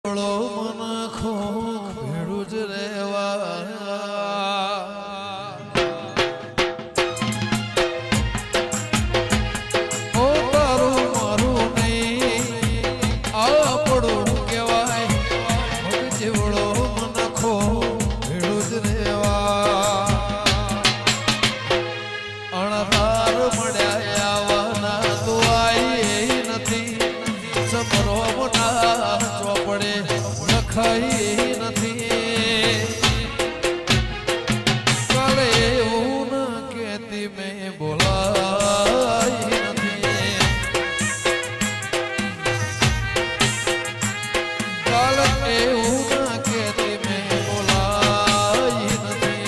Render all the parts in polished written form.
મનખો ભેળું જ રેવા ઓ તારું મારું નહીં આપણું કહેવાય જેવડો મનખો ભેળું જ રેવા અણધાર મળ્યા આવવાના તો આઈ નથી સમરો મોટા ચોપડે લખાઈ નથી કાલે એવું ન કેતી મેં બોલાઈ નથી કાલે એવું ન કેતી મેં બોલાઈ નથી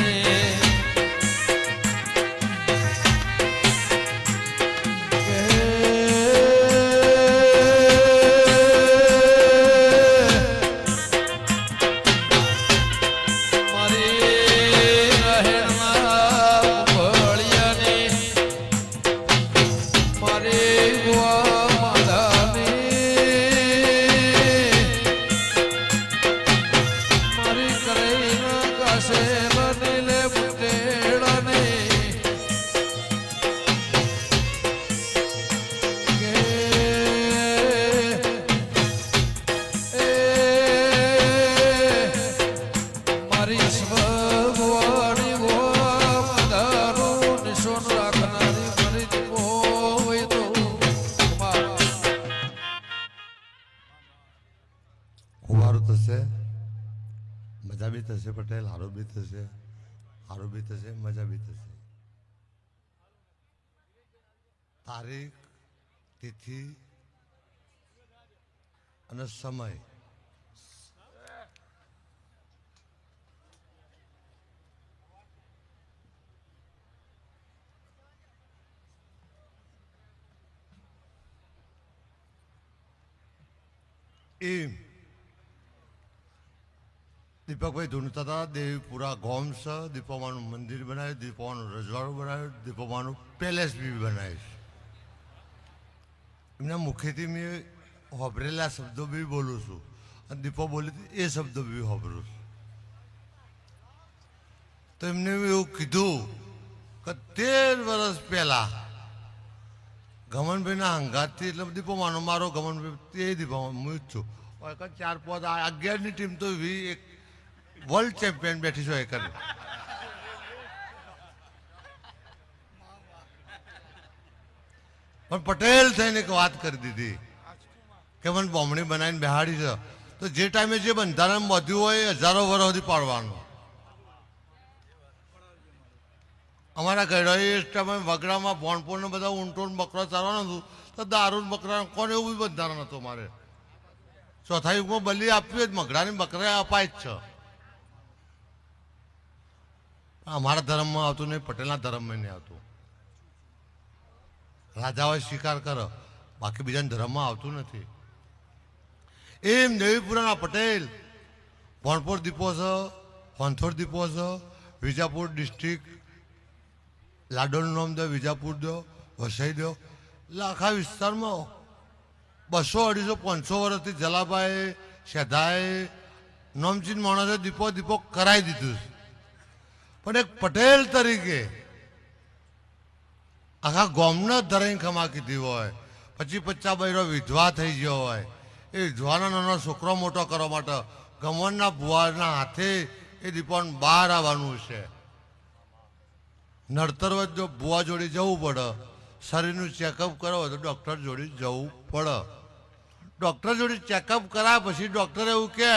મજા બી થશે પટેલ હારું બી થશે હારું બી થશે મજા બી થશે તારીખ તિથિ અને સમય એમ દીપકભાઈ ધૂણતા હતા દેવીપુરા ગોમ છે દીપોમાનું મંદિર બનાવ્યું દીપોમાનું રજવાડું બનાવ્યું દીપોમાનું પેલેસ બી બનાવ્યું એમના મુખેથી મેં હોભરેલા શબ્દો બી બોલું છું અને દીપો બોલી એ શબ્દો બી હોભરું છું તો એમને એવું કીધું કે 13 વર્ષ પહેલા ગમનભાઈના હંગાતથી એટલે દીપોમાનો મારો ગમનભાઈ એ દીપોમાં હું જ છું 4-5-11ની ટીમ તો એક વર્લ્ડ ચેમ્પિયન બેઠી છો એ કરી પણ પટેલ થઈને એક વાત કરી દીધી કે મને બોમણી બનાવીને બેહાડી છે તો જે ટાઈમે જે બંધારણ બધું હોય હજારો વર્ષ સુધી પાડવાનું અમારા ઘરે એ ટાઈમે વગડામાં ભોણપોળને બધા ઊંટો બકરા ચારવાનું હતું તો દારૂ બકરા કોને એવું બી બંધારણ હતું મારે ચોથા યુગમાં બલી આપવી જ મગડાની બકરા અપાય જ છે અમારા ધર્મમાં આવતું નહીં પટેલના ધર્મમાં નહીં આવતું રાજાઓએ સ્વીકાર કરો બાકી બીજાના ધર્મમાં આવતું નથી એમ દેવીપુરાના પટેલ ભણપોર દીપો છે હોંથોડ દીપો છે વિજાપુર ડિસ્ટ્રિક્ટ લાડોનું નામ દો વિજાપુર દો વસાઈ દો એટલે આખા વિસ્તારમાં 200-250-500 વર્ષથી જલાભાઈ શેધાએ નોમચીન માણસે દીપો દીપો કરાવી દીધું પણ એક પટેલ તરીકે આખા ગામના ધરાઈને ખમા કીધી હોય 25-50 બૈરો વિધવા થઈ ગયો હોય એ વિધવાના નાનો છોકરો મોટો કરવા માટે ગમનના ભુવાના હાથે એ દીપોને બહાર આવવાનું છે નડતર વચ્ચે જો ભુવા જોડે જવું પડે શરીરનું ચેકઅપ કરો તો ડૉક્ટર જોડે જવું પડે ડૉક્ટર જોડે ચેકઅપ કરાય પછી ડૉક્ટર એવું કહે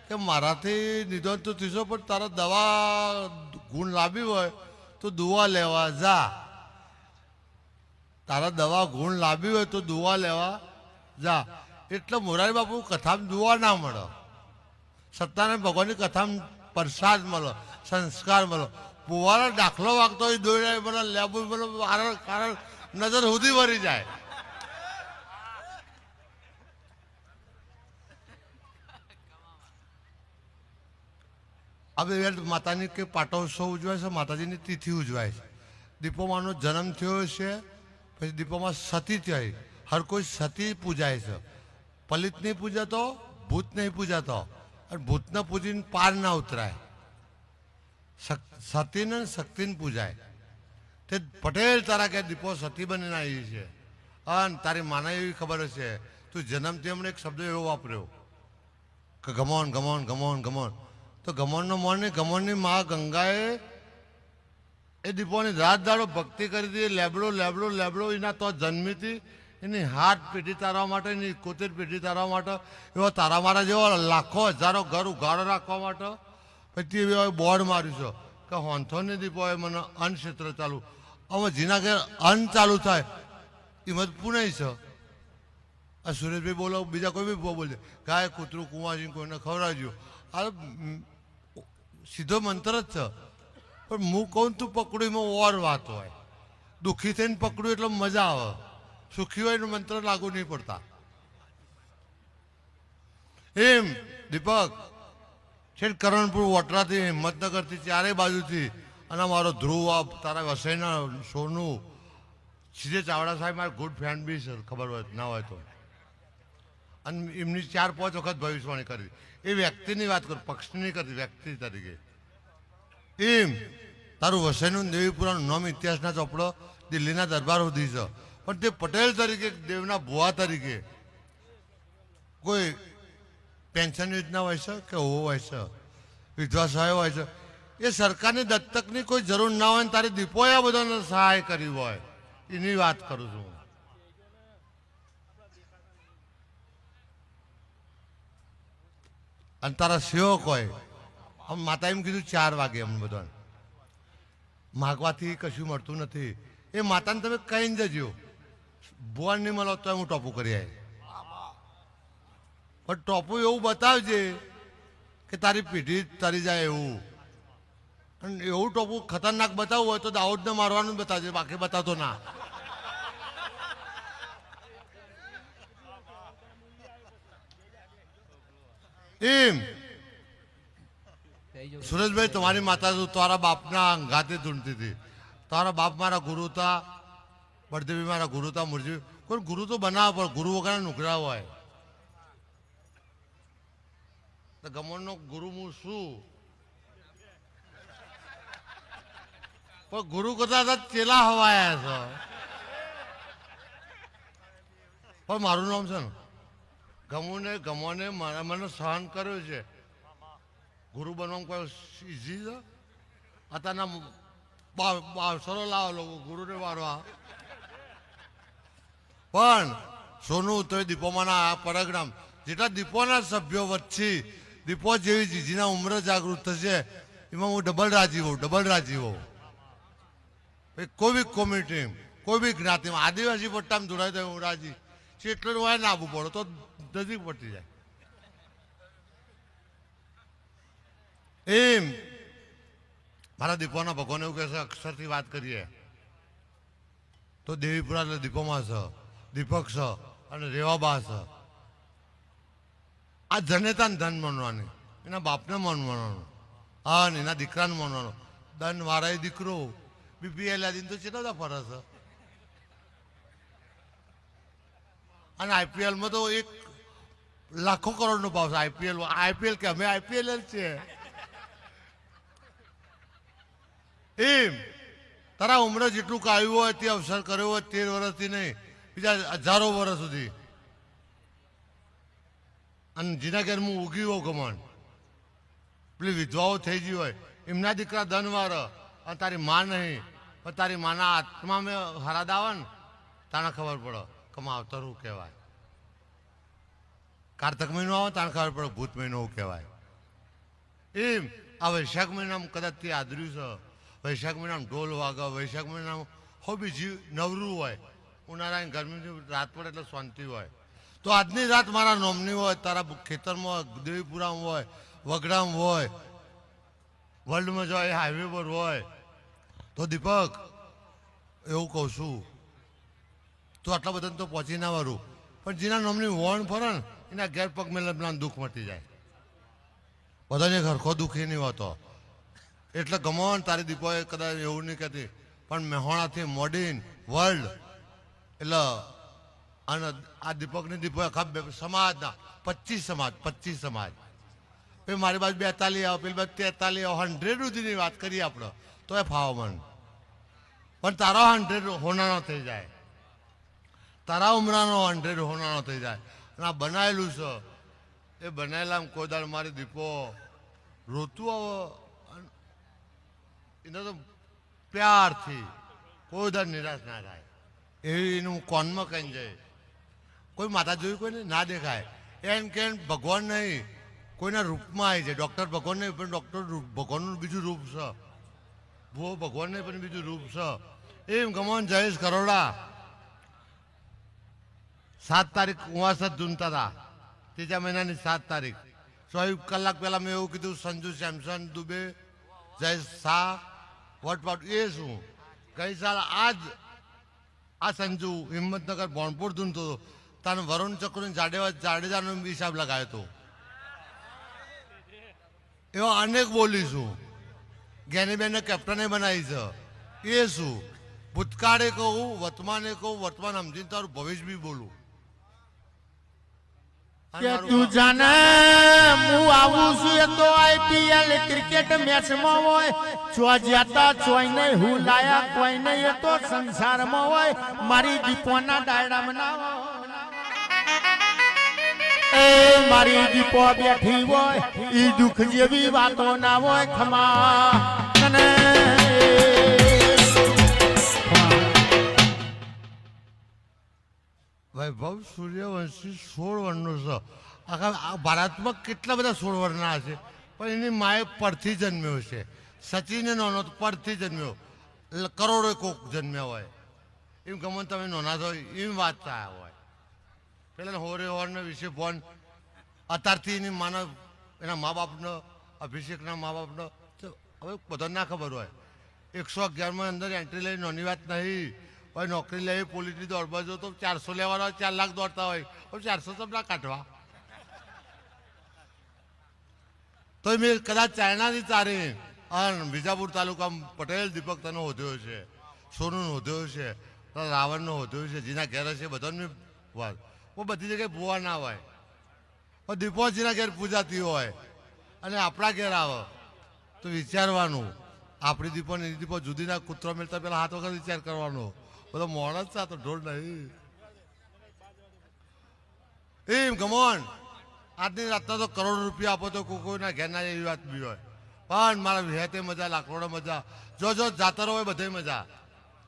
કે મારાથી નિધન તો થઈશો પણ તારા દવા ગુણ લાવી હોય તો દવા લેવા જા તારા દવા ગુણ લાવી હોય તો દવા લેવા જા એટલે મોરારી બાપુ કથામાં દુવા ના મળે સત્યનારાયણ ભગવાનની કથામાં પ્રસાદ મળે સંસ્કાર મળે પુવારો દાખલો વાગતો હોય દોડાય મને લેબુ મને કારણ નજર સુધી વળી જાય હવે માતાની કે પાટોત્સવ ઉજવાય છે માતાજીની તિથિ ઉજવાય છે દીપોમાનો જન્મ થયો છે પછી દીપોમાં સતી થઈ હર કોઈ સતી પૂજાય છે પલિત નહીં પૂજાતો ભૂત નહીં પૂજાતો, અને ભૂતને પૂજીને પાર ના ઉતરાય. સતીને શક્તિને પૂજાય. તે પટેલ તારા કે દીપો સતી બનીને આવી છે, અને તારી માને એવી ખબર હશે, તું જન્મથી હમણાં એક શબ્દ એવો વાપર્યો કે ગમોન ગમોન ગમોન ગમોન. તો ગમોનનો મોન નહીં, ગમોનની મા ગંગાએ એ દીપોની રાત દાડો ભક્તિ કરી હતી. લેબડો લેબડો લેબડો એના તો જન્મીથી એની હાથ પેઢી તારવા માટે, એની 71 પેઢી તારવા માટે, એવો તારા મારા જેવો લાખો હજારો ઘર ઉઘાડો રાખવા માટે પછી એવી બોર્ડ માર્યું છે કે હોંથોની દીપોએ મને અન્ન ક્ષેત્ર ચાલુ. હવે જેના ઘેર અન્ન ચાલુ થાય એમાં પુણે છે. આ સુરેશભાઈ બોલો, બીજા કોઈ બી બોલે ગાય કૂતરું કુંવાજી કોઈને ખવડાવજો, આ સીધો મંત્ર જ છે. પણ હું કહું તું પકડું એમાં ઓર વાત હોય. દુઃખી થઈને પકડું એટલે મજા આવે, સુખી હોય મંત્ર લાગુ નહીં પડતા. એમ દીપક છેક કરણપુર વટરાથી હિંમતનગરથી ચારે બાજુથી અને મારો ધ્રુવ તારા વસઈના સોનું સીધે ચાવડા સાહેબ મારા ગુડ ફ્રેન્ડ બી છે, ખબર હોય ના હોય તો. અને એમની 4-5 વખત ભવિષ્યવાણી કરી. એ વ્યક્તિની વાત કરું, પક્ષની નહીં કરતી, વ્યક્તિ તરીકે. એમ તારું વસઈનું દેવીપુરાનું નામ ઇતિહાસના ચોપડો દિલ્હીના દરબાર સુધી છે, પણ તે પટેલ તરીકે, દેવના ભુવા તરીકે કોઈ પેન્શન યોજના હોય છે કે હોવો હોય છે, વિધવા સહાય હોય છે, એ સરકારની દત્તકની કોઈ જરૂર ના હોય ને તારી દીપોએ આ બધાને સહાય કરી હોય, એની વાત કરું છું. અને તારા સેવક હોય, આમ માતા એમ કીધું 4 વાગે અમને બધાને માગવાથી કશું મળતું નથી. એ માતાને તમે કહીને જજો, ભુવાન નહીં મળો તો હું ટોપું કરી આવી. પણ ટોપું એવું બતાવજે કે તારી પેઢી તરી જાય એવું. અને એવું ટોપું ખતરનાક બતાવવું હોય તો દાઉદને મારવાનું બતાવજે, બાકી બતાવતો ના. એમ સુરેશભાઈ, તમારી માતા તો તારા બાપના અંગાતે ધૂણતી હતી. તારા બાપ મારા ગુરુ હતા, બળદેવી મારા ગુરુ હતા, મુરજી કોઈ ગુરુ તો બનાવવા પડે, ગુરુ વગર નુકરા હોય. તો ગમનનો ગુરુ હું શું, પણ ગુરુ કરતા ચેલા હવાયા છે. પણ મારું નામ છે ને ગમોને મને સહન કર્યો છે. ગુરુ બનવામાં કોઈ ઇઝી છે? અત્યારના બાવસરો લાવો લોકો ગુરુને મારવા. પણ સોનું તો દીપોમાંના આ પરગણામ જેટલા દીપોના સભ્યો વચ્ચે દીપો જેવી જીજીના ઉંમર જાગૃત થશે એમાં હું ડબલ રાજી હોઉં, ડબલ રાજી હોઉં. કોઈ બી કોમ્યુનિટી, કોઈ બી જ્ઞાતિમાં આદિવાસી પટ્ટામાં જોડાય તો હું રાજી. એટલું હોય ના આવવું પડે તો નજીક પડતી જાય. એમ મારા દીપોના ભગવાન એવું કહે છે, અક્ષરથી વાત કરીએ તો દેવીપુરા એટલે દીપોમાં છે, દીપક છે અને રેવાબા છે. આ જનેતાને ધન માનવાની, એના બાપને મન માનવાનું, હા ને એના દીકરાને માનવાનું. ધન વાળા દીકરો BPL આદિને તો કેટલા બધા ફરક છે. અને IPLમાં તો 1 લાખો કરોડનો ભાવ છે. IPL કે અમે IPL જ છે. એમ તારા ઉંમરે જેટલું કાઢ્યું હોય તે અવસર કર્યો હોય 13 વર્ષથી નહીં, બીજા હજારો વર્ષ સુધી. અને જેના ઘેર હું ઉગી હોઉં ગમણ, પેલી વિધવાઓ થઈ ગઈ હોય એમના દીકરા ધનવાર અને તારી માં નહીં, પણ તારી માના આત્મા મેં હરાદ આવે ને તાને ખબર પડે કે માવતર શું કહેવાય. કારતક મહિનો આવે તાને ખબર પડે ભૂત મહિનો શું કહેવાય. એમ આ વૈશાખ મહિનામાં કદાચ તે આદર્યું છે. વૈશાખ મહિનામાં ઢોલ વાગે, વૈશાખ મહિનામાં હો બીજી નવરું હોય. ઉનાળાની ગરમીની રાત પડે એટલે શાંતિ હોય. તો આજની રાત મારા નોમની હોય, તારા ખેતરમાં હોય, દેવીપુરામાં હોય, વગડામાં હોય, વર્લ્ડમાં જો એ હાઈવે પર હોય, તો દીપક એવું કહું છું તો આટલા બધા તો પહોંચી ના વારું. પણ જેના નામની વણ ફરે ને એના ઘેર પગ મેળવના દુઃખ મટી જાય. બધાને ઘરખો દુઃખી નહીં હોતો. એટલે ગમન તારી દીપોએ કદાચ એવું નહીં કહેતી, પણ મહેણાથી મોડીન વર્લ્ડ એટલે અને આ દીપકની દીપક આખા સમાજના 25 સમાજ એ મારી બાજુ 42 આવો પેલી બાજુ 43 આવો 100 સુધીની વાત કરીએ આપણે તો એ ફાવો મન પણ તારો 100 હોનાનો થઈ જાય તારા ઉમરાનો 100 હોનાનો થઈ જાય અને આ બનાવેલું છે એ બનાવેલા કોદાળ મારી દીપો રોતું આવો એને તો પ્યારથી કોઈ દર નિરાશ ના થાય એવી એનું કોનમાં કઈ જાય કોઈ માતા જોયું કોઈને ના દેખાય એમ કે ભગવાન નહીં કોઈના રૂપમાં આવી જાય ડૉક્ટર ભગવાન નહીં પણ ડૉક્ટર ભગવાનનું બીજું રૂપ છે ભૂવો ભગવાન નહીં પણ બીજું રૂપ છે એમ ગમન જયેશ કરોડા 7 તારીખ 59 જૂનતા હતા ત્રીજા મહિનાની 7 તારીખ 24 કલાક પહેલાં મેં એવું કીધું સંજુ સેમસન દુબે જયેશ શાહ વટવાટ એ શું ગઈ સાલ આજ આ સંજુ હિંમતનગર બોણપુર ધૂનતો હતો તાને વરુણ ચક્રુને જાડેજાનો હિસાબ લગાવ્યો હતો એવા અનેક બોલીશું જ્ઞાનીબેનને કેપ્ટને બનાવી છે એ શું ભૂતકાળે કહું વર્તમાને કહું વર્તમાન સમજીને તારું ભવિષ્ય બી બોલું કે તું જાને હું આવું છું એ તો આઈપીએલ ક્રિકેટ મેચમાં હોય ચો જતા ચોય નહીં હું લાયા કોઈ નહીં એ તો સંસારમાં હોય મારી દીપોના ડાયરામાં ના એ મારી દીપો બેઠી હોય ઈ દુઃખ જેવી વાતો ના હોય ખમા તને વૈભવ સૂર્યવંશી 16 વર્ષનો છે આખા ભારતમાં કેટલા બધા 16 વર્ષના હશે પણ એની માએ પરથી જન્મ્યો છે સચિને નાનો પરથી જન્મ્યો કરોડો કોક જન્મ્યા હોય એમ ગમે તમે નાના થો એમ વાત થયા હોય પેલા હોરે હોરના વિશે ફોન અત્યારથી એની માનવ એના મા બાપનો અભિષેકના મા બાપનો હવે બધાને ના ખબર હોય 111માં અંદર એન્ટ્રી લઈ નાની વાત નહીં ભાઈ નોકરી લઈ પોલીસની દોડવા જો તો 400 લેવાનો 4 લાખ દોડતા હોય હવે 400 તો ના કાઢવા તો મેં કદાચ ચાઇનાથી તારી વિજાપુર તાલુકામાં પટેલ દીપક તનો હોદ્યો છે સોનુનો હોદ્યો છે રાવણનો હોદ્યો છે જેના ઘેર છે બધાની વાત બધી જગ્યાએ ભૂવા ના હોય પણ દીપોજીના ઘેર પૂજાતી હોય અને આપણા ઘેર આવે તો વિચારવાનું આપણી દીપો ને દીપો જુદીના કૂતરો મેળતા પેલા હાથ વગર વિચાર કરવાનો બધો મોણ જ તો ઢોળ નહીં એમ ગમોન આજની રાતના તો કરોડ રૂપિયા આપો તો કોઈના ઘેર ના એવી વાત બી હોય પણ મારા વિહેતે મજા લાકડો મજા જો જાતરો હોય બધે મજા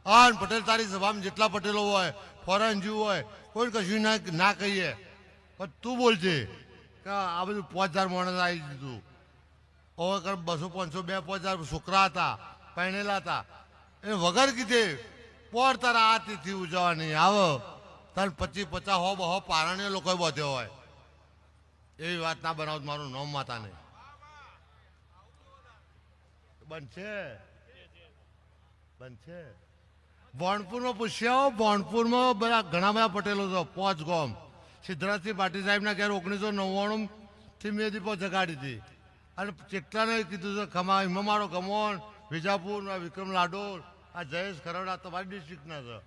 અને પટેલ તારી સભામાં જેટલા પટેલો હોય ફોરેન જીવ હોય કોઈ કશું ના કહીએ પણ તું બોલજે કે આ બધું 5000 માણસ આવી દીધું હવે 200 500 2 5000 છોકરા હતા પહેણેલા હતા એ વગર કીધે પોર તારા આ તિથિ ઉજવવાની આવો તાર 25 50 100 પારણીય લોકો બધે હોય એવી વાત ના બનાવ મારું નામ માતા નહીં બનશે બોણપુરમાં પૂછ્યા બોણપુરમાં બધા ઘણા બધા પટેલો છે 5 ગામ સિદ્ધરાજસિંહ પાટીલ સાહેબના ઘેર 1999થી મેં દીપો જગાડી હતી અને કેટલાને કીધું છે ખમા હિમમાળો ગમોણ વિજાપુર વિક્રમ લાડોલ આ જયેશ ખરવડા તમારી ડિસ્ટ્રિક્ટના છે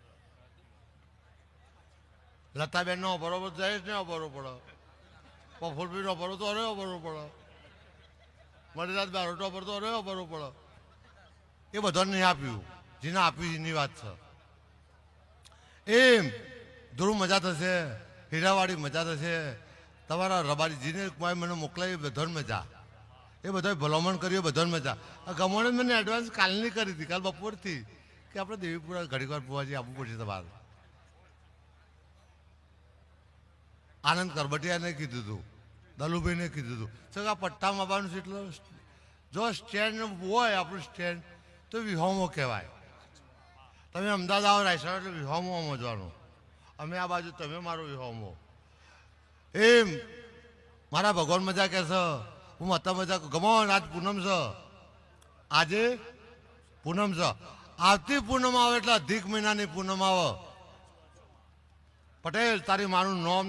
લતાબેનનો બરોબર જયેશને બરોબર પડે પફુલભાઈનો ભરો તો અરે બરોબર પડે મણીરાજ બારોટો પર તો અરે બરોબર પડે એ બધાને નહીં આપ્યું જેને આપ્યું એની વાત છે એમ ધ્રુવ મજા થશે હીરાવાડી મજા થશે તમારા રબારીજીને મને મોકલાવી બધાને મજા એ બધા ભલામણ કર્યું બધાને મજા આ ગમોણે મને એડવાન્સ કાલની કરી હતી કાલ બપોરથી કે આપણે દેવીપુરા ઘડીક વાર પહોંચી આપવું પડશે તમારે આનંદ કરબટિયાને કીધું હતું દલુભાઈને કીધું હતું સર આ પટ્ટામાં આવવાનું છે એટલે જો સ્ટેન્ડ હોય આપણું સ્ટેન્ડ તો વિહોમો કહેવાય તમે અમદાવાદ આવો રાયસણ એટલે વિહોમો સમજવાનું અમે આ બાજુ તમે મારો વિહોમો એમ મારા ભગવાન મજા કહેશે હું મતા મજા ગમો આજ પૂનમ છે આજે પૂનમ છે આવતી પૂનમ આવે એટલે અધિક મહિનાની પૂનમ આવે પટેલ તારી મારું નામ